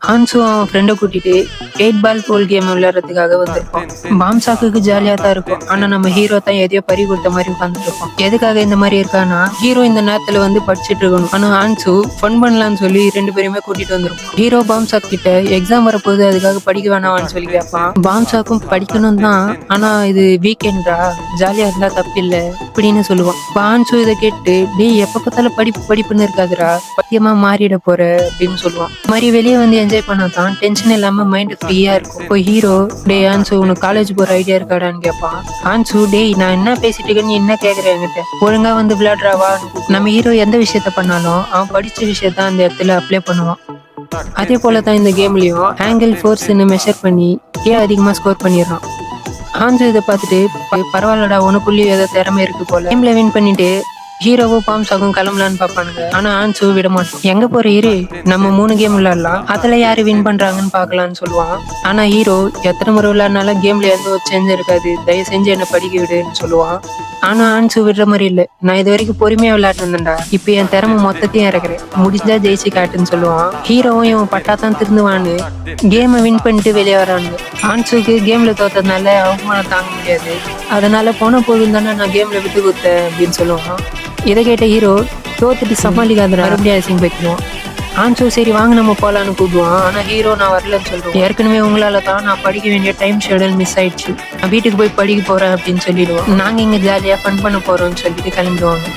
ஹான்ஸும் அவன் ஃப்ரெண்டை கூட்டிட்டு 8 பால் போல் கேம் விளையாடுறதுக்காக வந்திருப்பான். பாம்சாக்கு ஜாலியா தான் இருக்கும். ஆனா நம்ம ஹீரோ தான் எதையோ பறி கொடுத்த மாதிரி உட்காந்துட்டு இருப்பான். எதுக்காக இந்த மாதிரி இருக்கான்னா, ஹீரோ இந்த நேரத்துல வந்து படிச்சுட்டு இருக்கணும். ஆனா ஹான்ஸு ஃபன் பண்ணலாம்னு சொல்லி 2 பேருமே கூட்டிட்டு வந்திருப்பான். ஹீரோ பாம்சாக் கிட்ட எக்ஸாம் வரப்போகுது, அதுக்காக படிக்க வேணாம்னு சொல்லி கேட்பான். பாம்சாக்கும் படிக்கணும் தான், ஆனா இது வீக்கெண்டா, ஜாலியா இருந்தா தப்பு இல்லை அப்படின்னு சொல்லுவான். ஹான்ஸு இதை கேட்டு, டேய் எப்ப பார்த்தாலும் படிப்பு படிப்புன்னு இருக்காதுடா, பத்தியமா மாறிட போற அப்படின்னு சொல்லுவான். மாதிரி வெளியே வந்து என்ஜாய் பண்ணாதான் டென்ஷன் இல்லாம மைண்ட் ஃப்ரீயா இருக்கும். இப்போ ஹீரோ, டே ஹான்ஸு உனக்கு காலேஜ் போற ஐடியா இருக்காடான்னு கேட்பான். ஹான்ஸு, டேய் நான் என்ன பேசிட்டு இருக்கேன்னு நீ என்ன கேக்குற என்கிட்ட, ஒழுங்கா வந்து விளையாடுறாவா. நம்ம ஹீரோ எந்த விஷயத்த பண்ணாலும் அவன் படிச்ச விஷயத்த அந்த இடத்துல அப்ளை பண்ணுவான். அதே போலதான் இந்த கேம்லயும் ஆங்கிள் ஃபோர்ஸ்ன்னு மெஷர் பண்ணி அதிகமா ஸ்கோர் பண்ணிடுறான். ஹான்ஸு இதை பார்த்துட்டு, பரவாயில்லடா உனக்குள்ளேயும் ஏதோ திறமை இருக்கு போல, கேம்ல வின் பண்ணிட்டு ஹீரோவும் பாம்சாக்கும் கிளம்பலான்னு பாப்பானுங்க. ஆனா ஹான்ஸு விட மாட்டான். எங்க போற இரு, நம்ம 3 கேம் விளையாடலாம், அதுல யாரு வின் பண்றாங்கன்னு பாக்கலாம்னு சொல்லுவான். ஆனா ஹீரோ, எத்தனை முறை விளையாடினாலும் கேம்ல எந்த ஒரு சேஞ்ச் இருக்காது, தயவு செஞ்சு என்ன படிக்க விடுன்னு சொல்லுவான். ஆனா ஹான்ஸு விடுற மாதிரி இல்ல, நான் இது வரைக்கும் பொறுமையா விளையாடுனேன்டா, இப்ப என் திறமை மொத்தத்தையும் இறக்குறேன், முடிஞ்சா ஜெயிச்சு காட்டுன்னு சொல்லுவான். ஹீரோவும் இவன் பட்டாதான் திருந்துவான்னு கேமை வின் பண்ணிட்டு வெளியே வரான்னு. ஹான்ஸுக்கு கேம்ல தோத்ததுனால அவமானம் தாங்க முடியாது. அதனால போன போதும் தானே நான் கேம்ல விட்டு கொடுத்தேன் அப்படின்னு சொல்லுவான். இதை கேட்ட ஹீரோ, தோத்துட்டு சமாளிக்காத மறுபடியும் அசிங்க வைக்கணும். ஹான்ஸு சரி வாங்க நம்ம போலான்னு கூப்பிடுவான். ஆனா ஹீரோ, நான் வரலன்னு சொல்லுவான். ஏற்கனவே உங்களால தான் நான் படிக்க வேண்டிய டைம் ஷெடியூல் மிஸ் ஆயிடுச்சு, நான் வீட்டுக்கு போய் படிக்க போறேன் அப்படின்னு சொல்லிடுவான். நாங்க இங்க ஜாலியா ஃபன் பண்ண போறோம்னு சொல்லிட்டு கிளம்பிடுவாங்க.